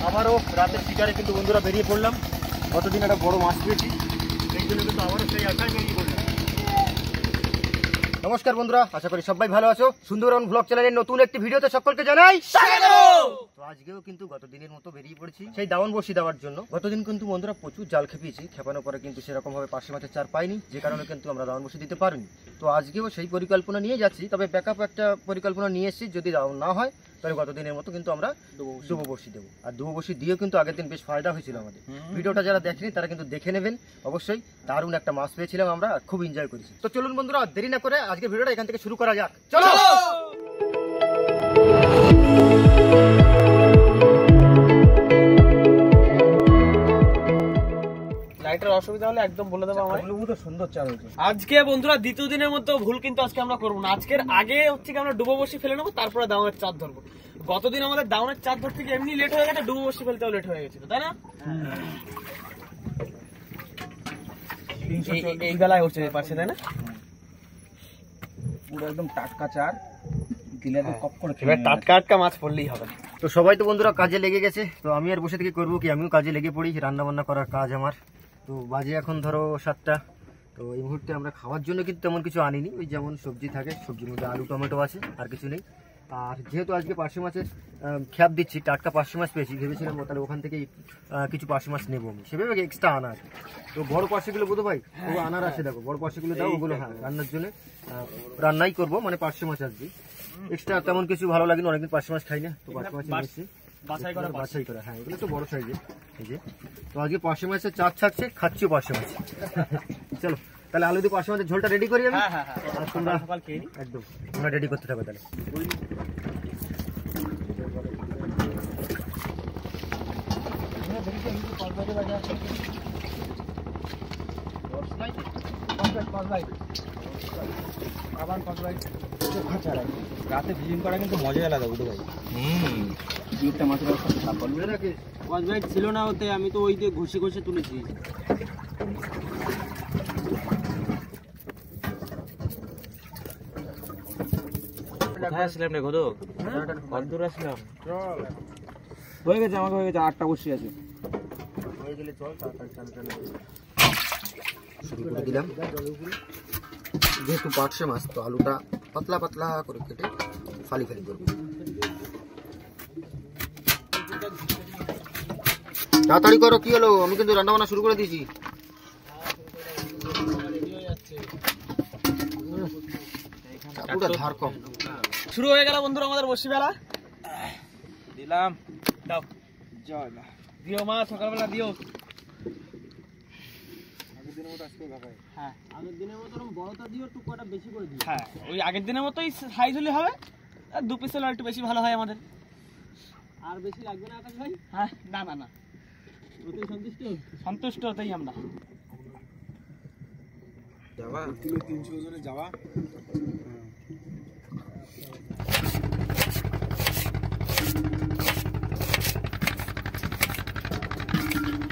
আবারও রাতের শিকারে কিন্তু বন্ধুরা বেরিয়ে পড়লাম। গতদিন একটা বড় মাছ পেয়েছি, সেই জন্য কিন্তু আবারও সেই আশায় বেরিয়ে পড়লাম। নমস্কার বন্ধুরা, আশা করি সবাই ভালো আছো। সুন্দরবন ব্লগ চ্যানেলের নতুন একটি ভিডিওতে সকলকে জানাই স্বাগত। তো আজকেও কিন্তু গতদিনের মতো বেরিয়ে পড়েছি সেই দাওয়ান বসি দেওয়ার জন্য। গতদিন কিন্তু বন্ধুরা প্রচুর জাল খেপিয়েছি, খেপানোর পরে কিন্তু সেরকম ভাবে পার্শে মাছের চার পাইনি, যে কারণে কিন্তু আমরা দাওয়ান বসি দিতে পারিনি। তো আজকেও সেই পরিকল্পনা নিয়ে যাচ্ছি, তবে ব্যাকআপ একটা পরিকল্পনা নিয়ে এসেছি। যদি দাওয়ান না হয় তাহলে গতদিনের মতো কিন্তু আমরা ডুবো বসি দেবো। আর ডুবো বসি দিয়েও কিন্তু আগের দিন বেশ ফায়দা হয়েছিল আমাদের। ভিডিওটা যারা দেখেনি তারা কিন্তু দেখে নেবেন অবশ্যই। দারুণ একটা মাছ পেয়েছিলাম আমরা, খুব এনজয় করেছি। তো চলুন বন্ধুরা, দেরি না করে আজকে ভিডিওটা এখান থেকে শুরু করা যাক। চলো। লাইটের অসুবিধা হলে একদম বলে দেবো আমার। সুন্দর চাল হয়েছে আজকে বন্ধুরা দ্বিতীয় দিনের মতো ভুল কিন্তু আজকে আমরা করবো না। আজকের আগে হচ্ছে কি আমরা ডুবো বসি ফেলে নেবো, তারপরে দাওনের চাঁদ ধরবো। গতদিন আমাদের দাওনের চাঁদ ধরতে গিয়ে এমনি লেট হয়ে গেছে, ডুবো বসি ফেলতেও লেট হয়ে গেছিল, তাই না? এই বেলায় হচ্ছে পারছে, তাই না? পুরো একদম টাটকা চার দিলে কপ করে এবার টাটকা মাছ পড়লেই হবে। তো সবাই তো বন্ধুরা কাজে লেগে গেছে, তো আমি আর বসে থেকে করবো কি, আমিও কাজে লেগে পড়ি। রান্না বান্না করার কাজ আমার। তো বাজে এখন ধরো 7টা। তো এই মুহূর্তে আমরা খাওয়ার জন্য কিন্তু তেমন কিছু আনিনি, ওই যেমন সবজি থাকে, সবজির মধ্যে আলু টমেটো আছে, আর কিছু নেই। আর যেহেতু আজকে পার্শে মাছের খ্যাপ দিচ্ছি, টাটকা পার্শে মাছ পেয়েছি, ভেবেছিলাম তাহলে ওখান থেকে কিছু পার্শে মাছ নেবো আমি, সেভাবে এক্সট্রা আনা আছে। তো বড় পার্শেগুলো বোধ ভাই ও আনার আছে, দেখো বড় পার্শেগুলো দাও, ওগুলো হ্যাঁ রান্নার জন্য রান্নাই করবো, মানে পার্শে মাছ আজকে এক্সট্রা তেমন কিছু ভালো লাগে না, অনেকদিন পার্শে মাছ খাই না। তো পার্শে মাছ নিয়েছি বাছাই করা, হ্যাঁ এগুলো তো বড় সাইজের। এই যে তো আজকে পার্শে মাছের চার থাকছে, খাচ্ছিও পার্শে মাছ। চলো তাহলে আলু দিয়ে পার্শে মাছের ঝোলটা রেডি করি আমি। আর তোমরা একদম তোমরা রেডি করতে থাকো তাহলে। রাতে ভিজিং করা কিন্তু মজাই আলাদা বুঝতে ভাই। মাছের ছিল না ওতে, আমি তো ওই দিয়ে ঘষে ঘষে তুলেছি। হয়ে গেছে আমাকে, হয়ে গেছে 8টা বসে আছে। হয়ে গেলে চল শুরু করে দিলাম। যেহেতু পার্শে মাছ, তো আলুটা পাতলা পাতলা করে কেটে ফালি ফালি করবো। তাড়াতাড়ি করো, কি হলো? আমি কিন্তু রান্না বান্না শুরু করে দিয়েছি। ধার কম শুরু হয়ে গেল বন্ধুরা আমাদের বসি বেলা। দিলাম, দাও দিও মা, সকালবেলা দিও। হ্যাঁ আগের দিনের মতো বড়টা দিও, টুকরাটা বেশি করে দিও। হ্যাঁ ওই আগের দিনের মতোই সাইজ হলে হবে, আর 2 পিস হলে একটু বেশি ভালো হয় আমাদের। আর বেশি লাগবে না আকাশ ভাই? হ্যাঁ না না না, ওতেই সন্তুষ্ট হতেই আমরা। যাবা 300 জনে যাওয়া।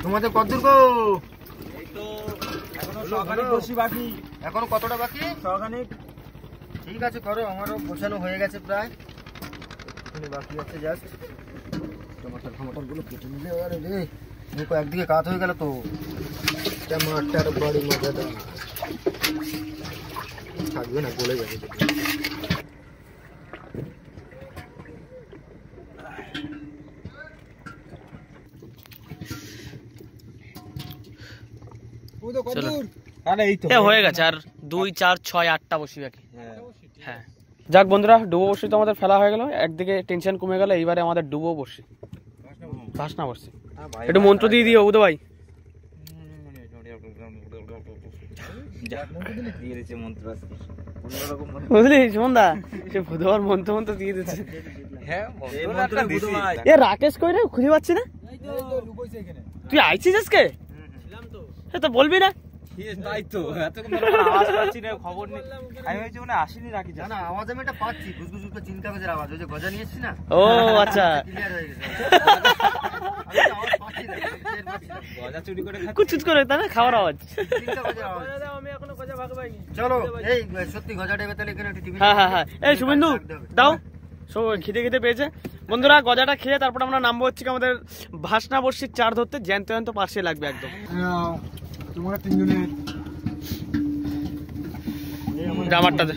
তোমাদের কতদূর গো? এই তো এখনো 100 বসি বাকি। এখনো কতটা বাকি? 100 ঠিক আছে করো, আমারও গোছানো হয়ে গেছে প্রায়, এখানে বাকি আছে জাস্ট টমাটার গুলো কেটে নিলে। আরে রে দেখো একদিকে কাজ হয়ে গেল তো। টমাটার বড়ি মজাদার, থাকবে না, গলে যাবে। হয়ে গেছে, আর 2 4 6 8টা বসি বাকি। হ্যাঁ যাক বন্ধুরা, ডুবো বসি তো আমাদের ফেলা হয়ে গেল, একদিকে টেনশন কমে গেল। এইবারে আমাদের ডুবো বসি, ভাসনা বসি। একটু মন্ত্র দিয়ে দিও উদয় ভাই। বুঝলি সুমনদা, সে বুধবার মন্ত্র দিয়ে দিচ্ছে। এ রাকেশ কই রে, খুঁজে পাচ্ছি না। তুই আইছিস আজকে? তো বলবি না? তাই তো আওয়াজ পাচ্ছি না, খবর নেই। আমি ভাবছি মানে আসেনি রাখি। না আওয়াজ আমি এটা পাচ্ছি, গুজগুজ চিন্তা করে আওয়াজ, ওই যে গজা নিয়েছি না। ও আচ্ছা, ক্লিয়ার হয়ে গেছে। গজা চুরি করে কুচকুচ করে তাই না খাওয়ার আওয়াজ। আমি এখনো গজা ভাগ পাইনি। চলো এই সত্যি গজা দেবে তাহলে এখানে একটু টিভি। হ্যাঁ হ্যাঁ হ্যাঁ এই শুভেন্দু দাও, সব খিদে খিদে পেয়েছে। বন্ধুরা গজাটা খেয়ে তারপর আমরা নামবো হচ্ছে কি আমাদের ভাসনা বর্ষির চার ধরতে, জ্যান্ত জ্যান্ত পাশে লাগবে একদম। তোমরা তিনজনে জামারটা দে।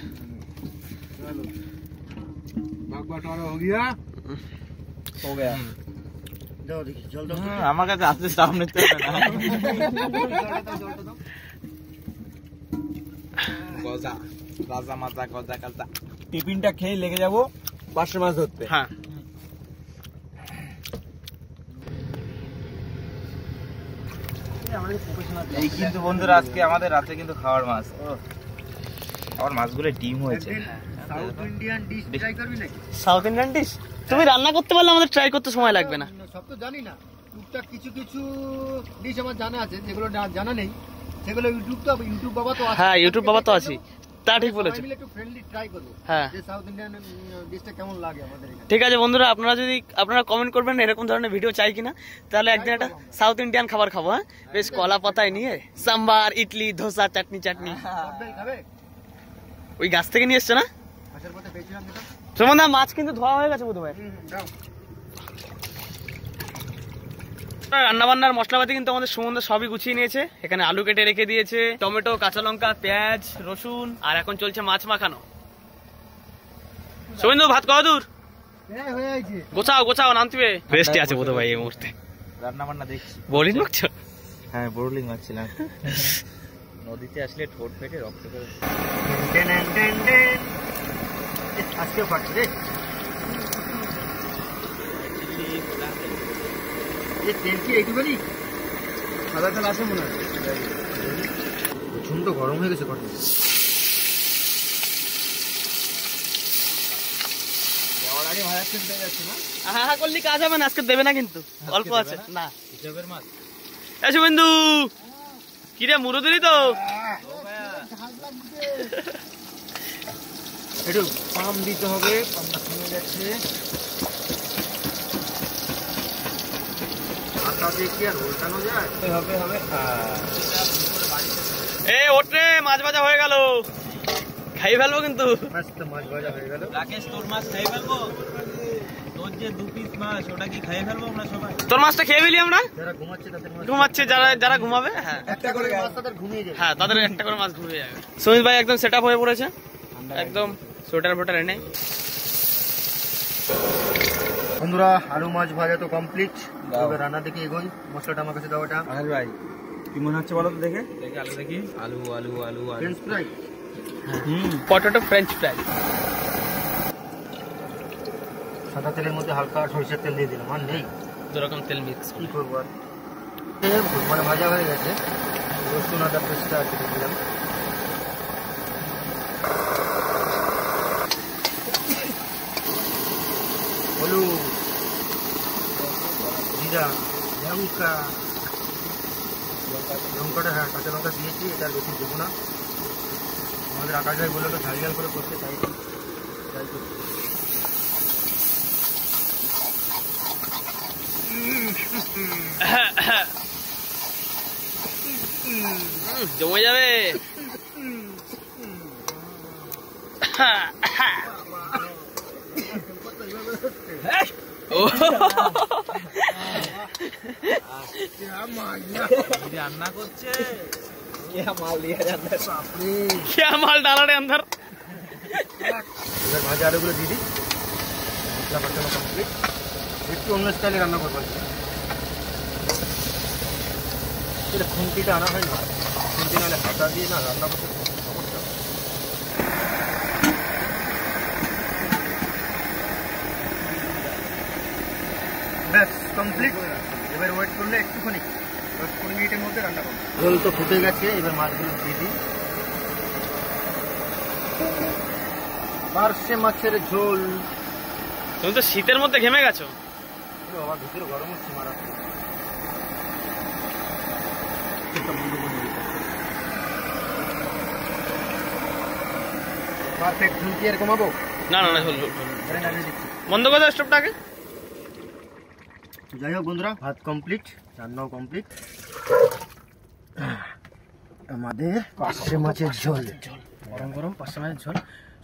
আমার কাছে আসতে সামনে গজা রাজা মাজা গজা কাজা টিফিনটা খেয়ে লেগে যাবো পার্শে মাছ ধরতে। হ্যাঁ এই কিন্তু বন্ধুরা আজকে আমাদের রাতে কিন্তু খাওয়ার মাছ, আমার মাছগুলো ডিম হয়েছে। সাউথ ইন্ডিয়ান ডিশ ট্রাই করবি নাকি? সাউথ ইন্ডিয়ান ডিশ তুমি রান্না করতে পারলে আমাদের ট্রাই করতে সময় লাগবে না। সব তো জানি না, টুকটাক কিছু কিছু ডিশ আমার জানা আছে, যেগুলো জানা নেই সেগুলো ইউটিউব বাবা তো আছে। হ্যাঁ ইউটিউব বাবা তো আছে, তা ঠিক বলেছো। মিলে একটু ফ্রেন্ডলি ট্রাই করব হ্যাঁ যে সাউথ ইন্ডিয়ান ডিশটা কেমন লাগে আমাদের এখানে। ঠিক আছে বন্ধুরা, আপনারা কমেন্ট করবেন এরকম ধরনের ভিডিও চাই কিনা, তাহলে একদিন একটা সাউথ ইন্ডিয়ান খাবার খাবো। হ্যাঁ বেশ কলা পাতায় নিয়ে সাম্বার ইডলি ধোসা চাটনি চাটনি। সবটাই খাবে? ওই গাছ থেকে নিয়ে এসছো না? আসার পথে পেয়েছিলাম যেটা। সুমন দা মাছ কিন্তু ধোয়া হয়ে গেছে বোধহয়। দাও। রান্না বান্নার মশলাপাতি কিন্তু আমাদের সুমনদা সবই গুছিয়ে নিয়েছে। এখানে আলু কেটে রেখে দিয়েছে, টমেটো, কাঁচা লঙ্কা, পেঁয়াজ, রসুন, আর এখন চলছে মাছ মাখানো। সুমন ভাত কত দূর? হ্যাঁ হয়ে গেছে। গোছাও গোছাও নামতিবে। রেস্টে আছে বোধহয় এই মুহূর্তে। রান্না বান্না দেখছি। বোলিং মারছো? হ্যাঁ বোরলিং মারছিলাম। নদীতে আসলে ঠোঁট ফেটে রক্ত করে। Ten ten ten. আজকে পাচ্ছি রে। এই তেল কি এইটুকুনি? সাদা তেল আছে মনে হয়। প্রচন্ড গরম হয়ে গেছে কত। যাওয়ার আগে ভাজা তেল দিয়ে যাচ্ছে না? হ্যাঁ হ্যাঁ করলি কাজ হবে না, আজকে দেবে না কিন্তু, অল্প আছে না। হিসাবের মাছ। এই শুভেন্দু কি রে মুড়ো দিলি তো? একটু পাম দিতে হবে, পামটা কমে যাচ্ছে। আটাতে কি আর উল্টানো যায়? হবে হবে। এই ওটরে মাছ ভাজা হয়ে গেল, খাই ফেলবো কিন্তু। মাছটা মাছ ভাজা হয়ে গেল। রাকেশ তোর মাছ খেয়ে ফেলবো? তোর যে 2 পিস মাছ ওটা কি খেয়ে ফেলবো আমরা সবাই? তোর মাছটা খেয়ে ফেলি আমরা। যারা ঘুমাচ্ছে তাদের মাছ ঘুমাচ্ছে, যারা ঘুমাবে হ্যাঁ একটা করে মাছ তাদের ঘুমিয়ে যাবে। হ্যাঁ তাদের একটা করে মাছ ঘুমিয়ে যাবে। সুমিত ভাই একদম সেট আপ হয়ে পড়েছে, একদম সোয়েটার ফোটার এনে। বন্ধুরা আলু মাছ ভাজা তো কমপ্লিট, এবার রান্না দেখে এগোই। মশলাটা আমার কাছে দাও। এটা আরে ভাই কি মনে হচ্ছে বলো তো দেখে? দেখে আলু দেখি। আলু আলু আলু আলু French fry. Potato French fry. সাদা তেলের মধ্যে হালকা সরিষার তেল দিয়ে দিলাম, আর নেই দুরকম তেল মিক্স। কি করবো আর। মানে ভাজা হয়ে গেছে, রসুন আদা পেস্টটা আর কেটে দিলাম। হলুদ, জিরা, লঙ্কা, লঙ্কাটা হ্যাঁ কাঁচা লঙ্কা দিয়েছি, এটা আর বেশি দেবো না। আমাদের আকাশ ভাই বললো তো ঝাল ঝাল করে করতে, তাই করছি। জমে যাবে। রান্না করছে। क्या माल डाला रे अंदर? এবার ভাজা আলুগুলো দিয়ে দিই। মশলা কষানো কমপ্লিট, একটু অন্য স্টাইলে রান্না করবো। এটা খুন্তিটা আনা হয় না, খুন্তি নাহলে হাতা দিয়ে না রান্না করতে সমস্যা। ব্যাস কমপ্লিট। এবার ওয়েট করলে একটুখানি 10-15 মিনিটের মধ্যে রান্না করবো। ঝোল তো ফুটে গেছে, এবার মাছগুলো দিয়ে দিই। পার্শে মাছের ঝোল। তুমি তো শীতের মধ্যে ঘেমে গেছো। আমার ভিতরে গরম হচ্ছে মারাত্মক। পারফেক্ট। ঝুল কি আর কমাবো? না না না ঝোল ঝোল ঝোল। আরে না দিচ্ছি। বন্ধ করে দাও স্টোভটাকে। যাই হোক বন্ধুরা, ভাত কমপ্লিট, রান্নাও কমপ্লিট। আমাদের পার্শে মাছের ঝোল, গরম গরম পার্শে মাছের ঝোল।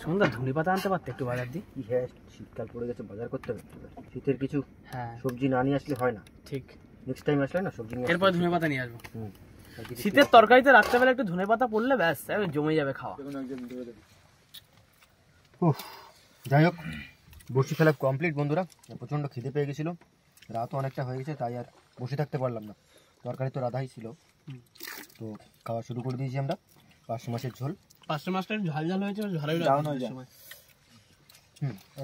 সুন্দর ধনে পাতা আনতে পারতে একটু বাজার দিয়ে। হ্যাঁ, শীতকাল পড়ে গেছে, বাজার করতে হবে। শীতের কিছু হ্যাঁ সবজি না নিয়ে আসলে হয় না। ঠিক, নেক্সট টাইম আসলে না সবজি নিয়ে এরপর ধনে পাতা নিয়ে আসবো। হুম। শীতের তরকারিতে রাত্রেবেলা একটু ধনে পাতা পড়লে ব্যাস জমে যাবে খাওয়া। উফ, যাই হোক বসি ফেলা কমপ্লিট বন্ধুরা। প্রচণ্ড খিদে পেয়ে গেছিলো, রাতও অনেকটা হয়ে গেছে, তাই আর বসে থাকতে পারলাম না। তরকারি তো রাধাই ছিল, তো খাওয়া শুরু করে দিয়েছি আমরা। পার্শে মাছের ঝোল, পার্শে মাছটা ঝাল ঝাল হয়েছে, ঝালই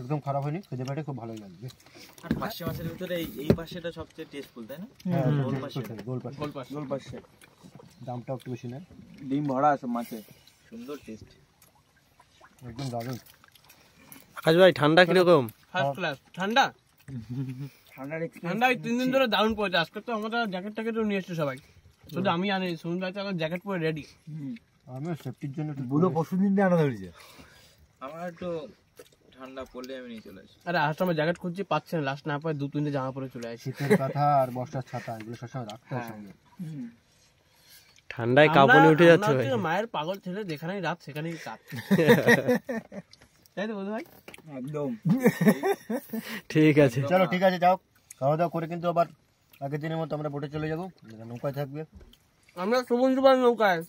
একদম খারাপ হয়নি, খেতে পেটে খুব ভালোই লাগবে। আর পার্শে মাছের ভিতরে এই পাশেটা সবচেয়ে টেস্টফুল, তাই না? গোল পার্শে দামটাও একটু বেশি নেয়, ডিম ভরা আছে মাছে, সুন্দর টেস্ট, একদম দারুণ। আকাশ ভাই ঠান্ডা কিরকম? ফার্স্ট ক্লাস ঠান্ডা। ঠান্ডার ঠান্ডা 3 দিন ধরে দারুণ পড়েছে। আজকে তো আমরা জ্যাকেট ট্যাকেটও নিয়ে এসেছি সবাই, শুধু আমি আনি। সুমন ভাই তো এখন জ্যাকেট পরে রেডি। আমিও সেফটির জন্য বুধো পরশু দিন আনা ধরেছে। আমার একটু ঠান্ডা পড়লে আমি নিয়ে চলে আসি। আরে আসলে আমরা জ্যাকেট খুঁজছি, পাচ্ছি না। লাস্ট না পাই 2-3টে জামা পরে চলে আসি। শীতের কাঁথা আর বর্ষার ছাতা এগুলো সবসময় রাখতে হয় সঙ্গে। ঠান্ডায় কাঁপুনি উঠে যাচ্ছে ভাই। মায়ের পাগল ছেলে, যেখানেই রাত সেখানেই কাত। তাই তো বন্ধু ভাই? একদম ঠিক আছে, চলো ঠিক আছে, যাও খাওয়া দাওয়া করে কিন্তু আবার আগের দিনের মতো আমরা বোটে চলে যাবো, নৌকায় থাকবে। আমরা সমুদ্র পার নৌকায়।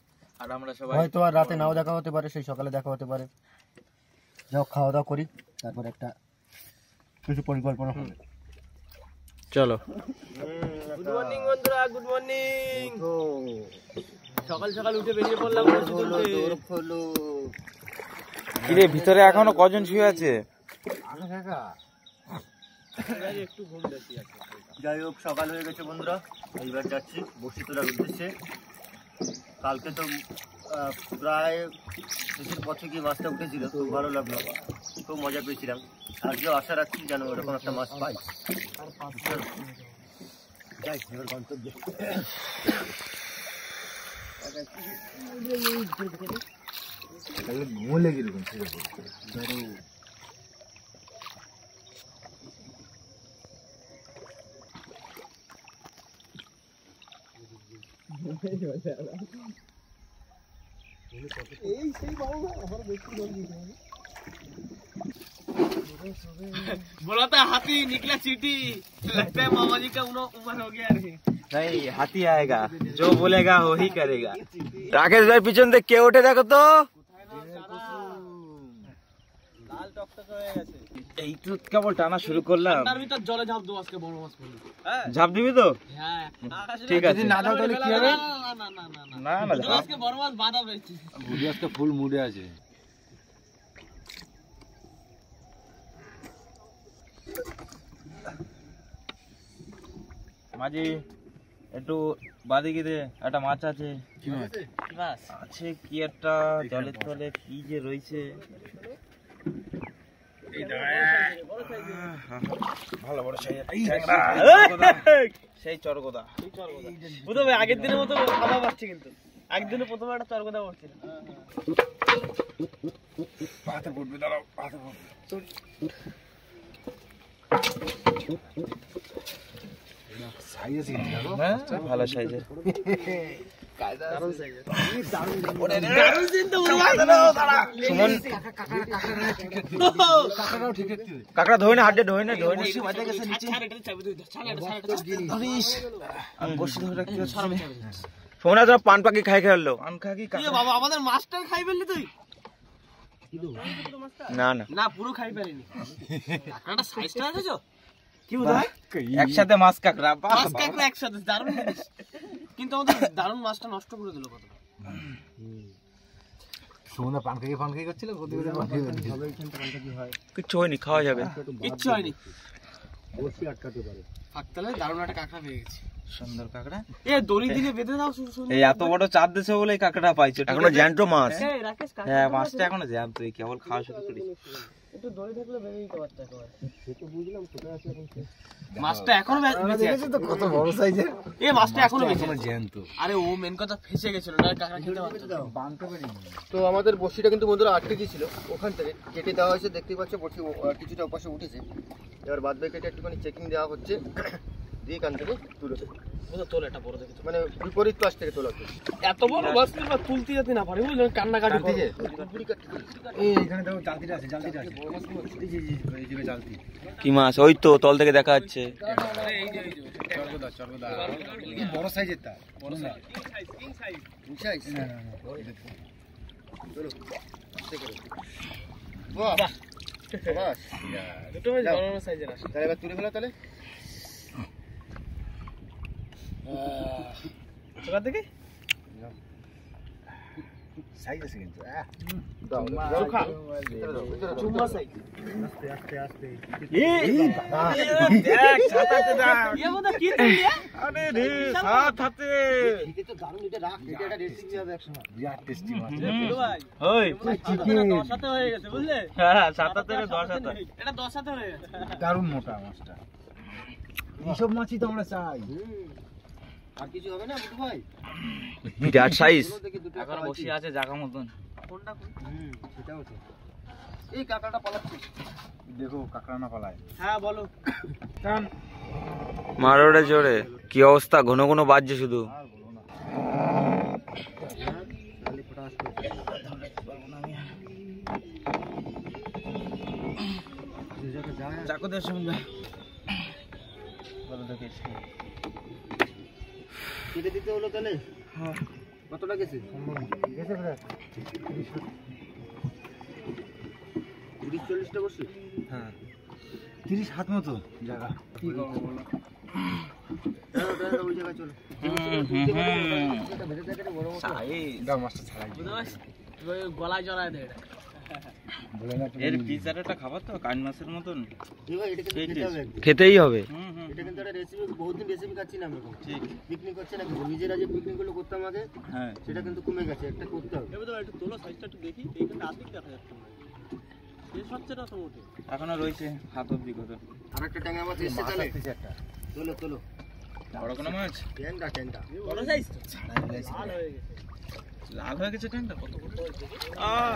আর আমরা সবাই হয়তো আর রাতে নাও দেখা হতে পারে, সেই সকালে দেখা হতে পারে। যাও খাওয়া দাওয়া করি, তারপর একটা কিছু পরিকল্পনা হবে। চলো। গুড মর্নিং বন্ধুরা, গুড মর্নিং। সকাল সকাল উঠে বেরিয়ে পড়লাম। কিরে, ভিতরে এখনো কজন শুয়ে আছে? একটু ঘুম বেশি আছে। যাই হোক সকাল হয়ে গেছে বন্ধুরা, এইবার যাচ্ছি বসি তোলার উদ্দেশ্যে। কালকে তো প্রায় শেষের পথে গিয়ে মাছটা উঠেছিল, খুব ভালো লাগলো, খুব মজা পেয়েছিলাম। আজকেও আশা রাখছি যেন ওরকম একটা মাছ পাই। যাই এবার গন্তব্যে। মলে কিরকম बोला था हाथी निकला चीटी, लगता है मामा जी का उम्र हो गया। नहीं, हाथी आएगा, जो बोलेगा वो ही करेगा। राकेश भाई পিছন থেকে কে ওঠে দেখো তো। লাল টকটক হয়ে গেছে। এই তো কেবল টানা শুরু করলাম। তার ভিতর জলে ঝাঁপ দেবো আজকে, বড় মাছ পড়লে। হ্যাঁ ঝাঁপ দিবি তো? হ্যাঁ ঠিক আছে। না দাও তাহলে কি হবে? না না আজকে বড় মাছ বাঁধা পেয়েছি। বুড়ি আজকে ফুল মুডে আছে। মাঝি একটু বাদিকে দে, একটা মাছ আছে। কি মাছ? আছে কি একটা জলের তলে, কি যে রয়েছে। ভালো বড় সাইজের সেই চরগোদা। বুঝতে ভাই আগের দিনের মতো খাওয়া পাচ্ছি, কিন্তু একদিনে প্রথমে একটা চরগোদা পড়ছিল। পাতে পড়বে, দাঁড়াও পাতে পড়বে। সাইজ আছে কিন্তু, হ্যাঁ ভালো সাইজের। সুমন কাকড়া ধোয় না, হাতে ধোয় না, ধোয় না। সোনা তো পান পাখি খাই খেললো। পান খাকি বাবা আমাদের মাস্টার খাই ফেললি তুই? না না না, পুরো খাই ফেলিনি। কাঁকড়াটা সাইজটা দেখেছো কি উদয়? একসাথে মাছ কাকড়া, মাছ কাঁকড়া একসাথে, দারুণ জিনিস। কিন্তু আমাদের দারুণ মাছটা নষ্ট করে দিল কত। সোনা পান খাই করছিল, কিচ্ছু হয়নি, খাওয়া যাবে। কিচ্ছু হয়নি, বসি আটকাতে পারে। থাকতালে দারুণ একটা কাঁকড়া পেয়ে গেছি। সুন্দর কাকড়া। এ দড়ি দিয়ে বেঁধে দাও। এই এত বড় চাপ দিছে বলে কাকড়া পাইছো। এখনো জ্যান্ত মাছ। রাকেশ হ্যাঁ, মাছটা এখনো জ্যান্ত, কেবল খাওয়া শুরু করি। একটু দড়ি থাকলে বেঁধে দিতে পারতে একেবারে। সে তো বুঝলাম কোথায় আছে এখন। মাছটা এখনো বেঁচে আছে তো কত বড় সাইজের। এ মাছটা এখনো বেঁচে আছে। জ্যান্ত। আরে ও মেন কথা ফেসে গেছিল, না কাঁকড়া খেতে পারতো না। তো আমাদের বসিটা কিন্তু বন্ধুরা আটকে গিয়েছিল, ওখান থেকে কেটে দেওয়া হয়েছে। দেখতেই পাচ্ছ বসি কিছুটা ওপাশে উঠেছে। এবার বাদ বাকি একটুখানি চেকিং দেওয়া হচ্ছে, দিয়ে কান থেকে তুলে তোলে এটা বড় দেখে মানে বিপরীত পাশ থেকে তোলা এত বড় মাছ তুলবা তুলতে যেতে না পারে বুঝলেন কান্নাকাটি করে এই এখানে দেখো জালতিটা আছে এই যে এই যে জালতি কি মাছ ওই তো তল থেকে দেখা যাচ্ছে চর্গদা এই বড় সাইজের তা বড় সাইজ চলো বাহ বাস দুটো বেশ বড় বড় সাইজের আছে তাহলে এবার তুলে ফেলা তাহলে ওখান থেকে সাইজ আছে কিন্তু চোখা চুম্মা সাইজ আস্তে আস্তে দেখ ছাতাতে দাও ইয়ে বোধহয় কি তুলিয়া আরে রে সাত হাতে এটা তো দারুণ এটা রাখ এটা একটা রেসিপি হবে একসময় বিরাট টেস্টি মাছ বলো ভাই ওই চিকেন 10 হাতে হয়ে গেছে বুঝলে হ্যাঁ ছাতাতে 10 হাতে এটা 10 হাতে হয়ে গেছে দারুণ মোটা মাছটা এইসব মাছই তো আমরা চাই আর কিছু হবে না বুটু ভাই বিরাট সাইজ চলো দেখি দুটো এখন বসে আছে জায়গা মতন কোনটা কোন সেটাও তো এই কাকাটা পালাচ্ছে দেখো কাঁকড়া না পালায় হ্যাঁ বলো টান মারোড়ে জোরে কি অবস্থা ঘন ঘন বাজছে শুধু আর বলো না খালি ফোটা আসছে চাকু দেওয়ার সঙ্গে বলো দেখি কেটে দিতে হলো তাহলে হ্যাঁ কতটা গেছে গেছে প্রায় 30-40টা বসে হ্যাঁ 30 হাত মতো জায়গা কি করব বলো ওই জায়গায় চলো দাও মাছটা ছাড়াই ওই গলায় জড়ায় দে এটা বলে না এর পিজাটা খাবার তো কান মাছের মতন এই ভাই এটা কিন্তু খেতে হবে একদিন। খেতেই হবে এটা কিন্তু একটা রেসিপি বহুদিন রেসিপি খাচ্ছি না আমরা ঠিক পিকনিক করছে না কিন্তু নিজেরা যে পিকনিক গুলো করতাম আগে হ্যাঁ সেটা কিন্তু কমে গেছে একটা করতে হবে এবার তো একটু তোলো সাইজটা একটু দেখি এইখানে আর্ধেক দেখা যাচ্ছে এই সবচেয়ে না তো ওঠে এখনো রয়েছে হাত অব্দি কত আর একটা ট্যাংরা মাছ এসছে তাহলে একটা তোলো তোলো বড় কোনো মাছ ট্যাংরা ট্যাংরা বড় সাইজ লাল হয়ে গেছে লাল হয়ে গেছে ট্যাংটা কত বড়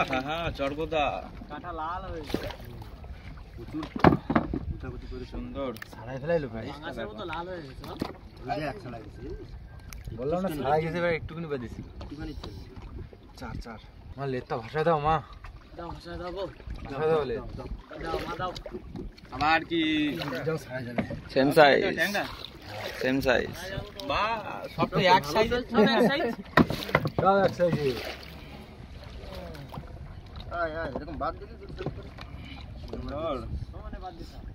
হ্যাঁ হ্যাঁ চর্গদা কাটা লাল হয়ে গেছে প্রচুর উঠাকুটি করে সুন্দর ছাড়াই ফেলাইলো ভাই মাছের মতো লাল হয়ে গেছে না? সুন্দর একশো লাগছে বললাম না ছাড়াই গেছে ভাই একটুখানি বাদিছি একটুখানি চল। চার মা লেটটা ভাষায় দাও মা দাও হাসায় দাও বল ভাষায় দাও লে দাও মা দাও আবার কি যাও ছাড়াই যাবে সেম সাইজ ট্যাংটা সেম সাইজ বাহ সব তো এক সাইজ সব এক সাইজ সব এক সাইজে আয় আয় এরকম বাদ দিলে তো চল করে। সুন্দর সমানে বাদ দিতে হবে।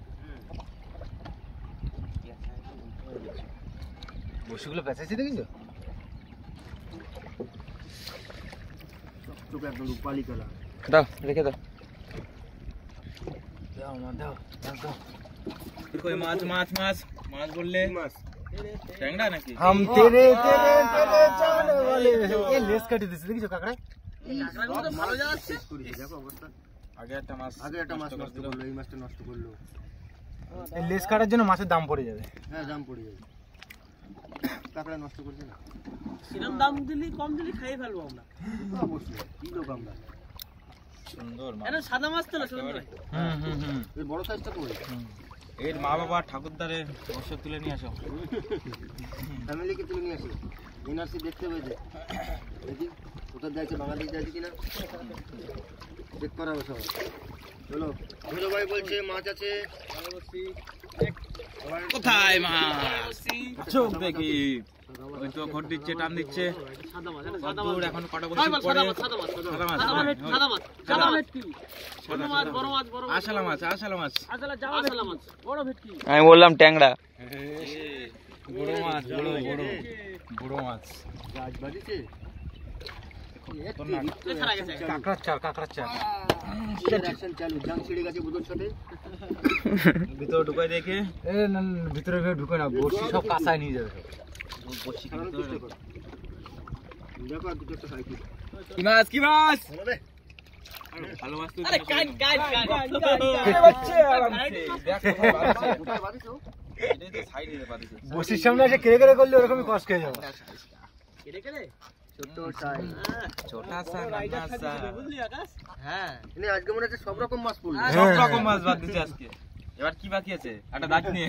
বসিগুলো পেঁচাইছে দেখিছো চোখে একদম রূপালি কালার দাও রেখে দাও দাও মা দাও দাও কই মাছ মাছ মাছ মাছ বললে মাছ ট্যাংরা নাকি हम तेरे तेरे तेरे चाहने वाले ये लेस काटी দিছে দেখিছো কাকড়া কাঁকড়ার মতো ভালো যাচ্ছে শেষ করেছে দেখো অবস্থা আগে একটা মাছ আগে একটা মাছ নষ্ট করলো এই মাছটা নষ্ট করলো এই লেস কাটার জন্য মাছের দাম পড়ে যাবে হ্যাঁ দাম পড়ে যাবে কাঁকড়া নষ্ট করছে না সেরকম দাম দিলি কম দিলি খাইয়ে ফেলবো আমরা অবশ্যই কি লোক আমরা সুন্দর মাছ এটা সাদা মাছ তো না সুন্দর এই বড় সাইজটা করে এর মা বাবা ঠাকুরদারে অবশ্য তুলে নিয়ে আসো ফ্যামিলিকে তুলে নিয়ে আসি এনআরসি দেখতে হবে যে দেখি কোথায় যাচ্ছে বাঙালি যাচ্ছে কিনা চেক করা হবে সবাই চলো হিরো ভাই বলছে মাছ আছে কোথায় মাছ চোখ দেখি ওই তো ঘর দিচ্ছে টান দিচ্ছে সাদা মাছ এটা সাদা মাছ দূর এখন কটা ভাই বসে বল পড়ে সাদা মাছ সাদা মাছ সাদা মাছ সাদা মাছ সাদা ভেটকি ছোট মাছ বড় মাছ বড় মাছ আশালা মাছ আশালা মাছ আসলে যাওয়া আসলা মাছ বড় ভেটকি আমি বললাম ট্যাংরা বড় মাছ বড় বড় বড় মাছ গাছ বাজিছে ছাড়া গেছে কাকড়ার চার অ্যাকশন চালু জাং ছিড়ে গেছে বুদোর সাথে ভিতরে ঢুকাই দেখে এ না ভিতরে ঢুকে না বসি সব কাঁচায় নিয়ে যাবে বসি খাওয়ানোর চেষ্টা করো দেখো আর দুটো একটা সাইকেল কি মাছ কি মাছ হবে ভালো মাছ তো আরে কাট কাট বাচ্চা আরামসে দেখ কোথায় বাজিছো এই তো সাইডে পাতিছে বসির সামনে এসে কেড়ে কেড়ে করলে ওরকমই কষ্ট হয়ে যাবে কেটে কেটে ছোট সাইজ ছোটা সা রাইডার নানা সা খাচ্ছে বুঝলি আকাশ হ্যাঁ আজকে মনে হচ্ছে সব রকম মাছ পড়লো সব রকম মাছ বাদ দিছে আজকে এবার কি বাকি আছে? একটা দাগ নিয়ে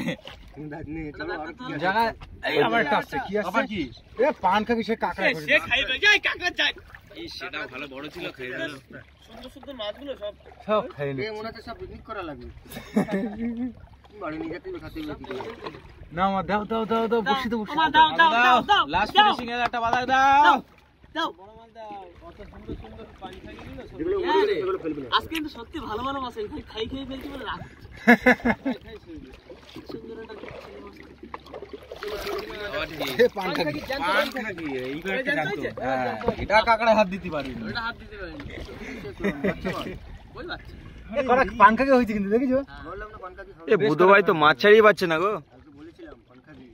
চলো আর কি আছে? জায়গায় এই আমার একটা আসছে কি আসছে আবার কি? এ পান খাবি সে কাঁকড়া করে সে খাইবে যাই কাকা যাই এই সেটা ভালো বড় ছিল, খেয়ে দিল। সুন্দর সুন্দর মাছগুলো সব সব খাই এ মনে হচ্ছে সব পিকনিক করা লাগবে বাড়ি নিয়ে যেতে হবে, খাতে হবে কি করে। না আমার দাও দাও দাও দাও বসি তো বসি আমার দাও দাও দাও দাও লাস্ট দাও, ফিনিশিং এর একটা বাধা দাও। দাও বড় মাছ দাও, কত সুন্দর সুন্দর পানি থাকি দিল সব। যেগুলো হ্যাঁ রে, এগুলো ফেলবে না। আজকে কিন্তু সত্যি ভালো ভালো মাছ এই খাই খেয়ে ফেলছি বলে রাখ সুন্দর একটা ছেলে মাছ। আবার কি? এ পান খাবি পান খাবি, এই করে একটা জানতো। হ্যাঁ, এটা কাকড়া হাত দিতে পারি। ওটা হাত দিতে পারিনি ওই বাচ্চা এ করা পান খাবি হইছে কিন্তু দেখিছো বললাম না পানকাকি খাবো। এ বুধো ভাই তো মাছ ছাড়িয়ে পাচ্ছে না গো। কালকে বলেছিলাম পানকাকি।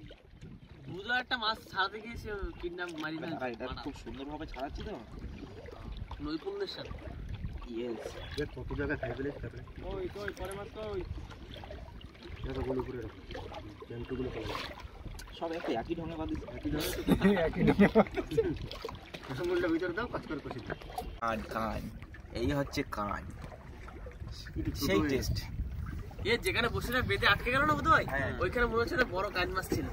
বুঝলো একটা মাছ ছাড়াতে গিয়েছে কিডন্যাপ মারি ফেলছে এটা খুব সুন্দরভাবে ছাড়াচ্ছি তো। নৈপুণ্যের সাথে ইয়েস। দেখ কত জায়গায় খাই ফেলেছি তারপরে ওই তো ওই পরে মাছ তো ওই দেখো গুলো করে রাখো জ্যান্তগুলো ফেলে রাখো। সব একই ঢঙে বাঁধিস। কাঁচামরিচটা ভিতরে দাও, কাজ করে কষে দাও। কান কান, এই হচ্ছে কান, একটু ছোট সেই হয়ে টেস্ট। এ যেখানে বসিটা বেঁধে আটকে গেল না বোধহয় হ্যাঁ। ওইখানে মনে হচ্ছে একটা বড় কান মাছ ছিল,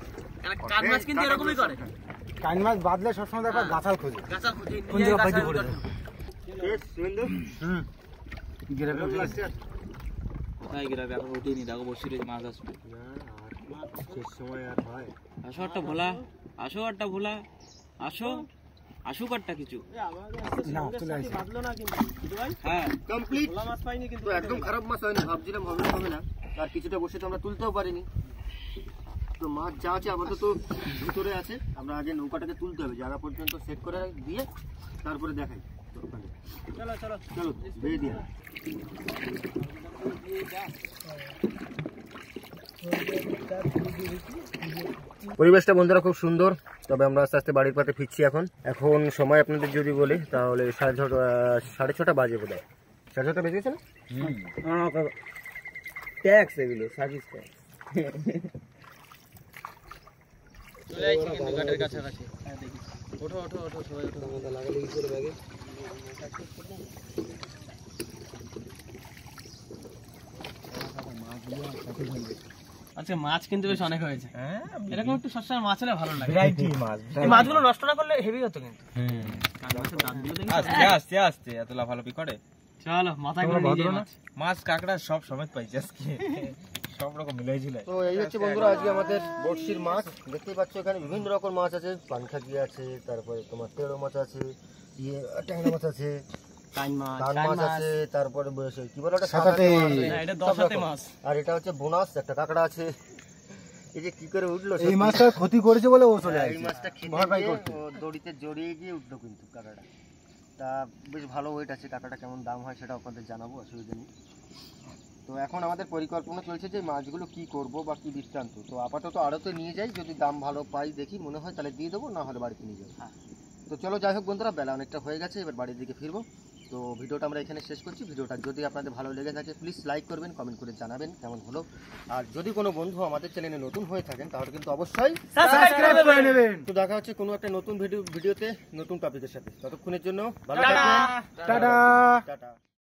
কারণ কান মাছ কিন্তু এরকমই করে কান মাছ বাদলে সবসময় দেখো গাছাল খোঁজে গাছা খুঁজে কোন জায়গা পাইতে পড়ে যায়? টেস্ট সুন্দর। হুম গিরাবে ভালো লাগছে? কোথায় গেলাম এখন উঠিনি, দেখো বসে রয়েছে মাছ আসবে। না আর শেষ সময় আর হয়। আসো একটা ভোলা, আসো একটা ভোলা, আসো আসুক একটা কিছু। না চলে আসে বাঁধলো না কিন্তু বুঝতে ভাই হ্যাঁ কমপ্লিট। ভোলা মাছ পাইনি কিন্তু তো একদম খারাপ মাছ হয়নি, ভাবছিলাম হবে না হবে না, আর কিছুটা বসে তো আমরা তুলতেও পারিনি। তো মাছ যা আছে আপাতত ভিতরে আছে, আমরা আগে নৌকাটাকে তুলতে হবে, জায়গা পর্যন্ত সেট করে দিয়ে তারপরে দেখাই। তো ওখানে চলো চলো চলো বেয়ে দিয়ে পরিবেশটা বন্ধুরা খুব সুন্দর। তবে আমরা আস্তে আস্তে বাড়ির পথে ফিরছি। এখন সময় আপনাদের যদি বলি তাহলে 6:30 বাজে বোধ হয়। 6:30 বেজে গেছে না? ট্যাক্স এগুলো সার্ভিস ট্যাক্স। চলে আইছি কিন্তু ঘাটের কাছাকাছি। হ্যাঁ দেখি ওঠো ওঠো ওঠো সবাই ওঠো লাগালে কি করে ব্যাগে? আচ্ছা মাছ কিন্তু বেশ অনেক হয়েছে, এরকম একটু সস্তার মাছ হলে ভালো লাগে। ভ্যারাইটি মাছ এই মাছগুলো নষ্ট না করলে হেভি হতো কিন্তু। কান মাছের দাঁতগুলো দেখি আস্তে আস্তে আস্তে এত লাফালাফি করে। চলো মাথায় করে নিয়ে যাই মাছ। মাছ কাঁকড়া সব সমেত পাইছি আজকে, সব রকম মিলাই ঝুলাই। তো এই হচ্ছে বন্ধুরা আজকে আমাদের বড়শির মাছ। দেখতেই পাচ্ছ এখানে বিভিন্ন রকম মাছ আছে, পানখাকি আছে, তারপরে তোমার তেড়ো মাছ আছে, ট্যাংরা মাছ আছে, কান মাছ আছে, তারপরে কি বলে ওটা সাদাতে, না এটা 10 হাতে মাছ। আর এটা হচ্ছে বোনাস একটা কাঁকড়া আছে। এই যে কি করে উঠলো এই মাছটা ক্ষতি করেছে বলে ও চলে এই আসছে মাছটা খেতে ভরপাই গিয়ে করতে। ও দড়িতে জড়িয়ে গিয়ে উঠলো কিন্তু কাঁকড়াটা। তা বেশ ভালো ওয়েট আছে, কাঁকড়াটা কেমন দাম হয় সেটা আপনাদের জানাবো, অসুবিধা নেই। তো এখন আমাদের পরিকল্পনা চলছে যে মাছগুলো কি করব বা কি বৃত্তান্ত। তো আপাতত আড়তে নিয়ে যাই, যদি দাম ভালো পাই দেখি মনে হয় তাহলে দিয়ে দেবো, না হলে বাড়িতে নিয়ে যাবো। তো চলো যাই হোক বন্ধুরা, বেলা অনেকটা হয়ে গেছে, এবার বাড়ির দিকে ফিরবো। তো ভিডিওটা আমরা এখানে শেষ করছি। ভিডিওটা যদি আপনাদের ভালো লেগে থাকে প্লিজ লাইক করবেন, কমেন্ট করে জানাবেন কেমন হলো। আর যদি কোনো বন্ধু আমাদের চ্যানেলে নতুন হয়ে থাকেন তাহলে কিন্তু অবশ্যই সাবস্ক্রাইব করে নেবেন। তো দেখা হচ্ছে কোনো একটা নতুন ভিডিওতে নতুন টপিকের সাথে। ততক্ষণের জন্য ভালো থাকবেন। টাটা। টাটা।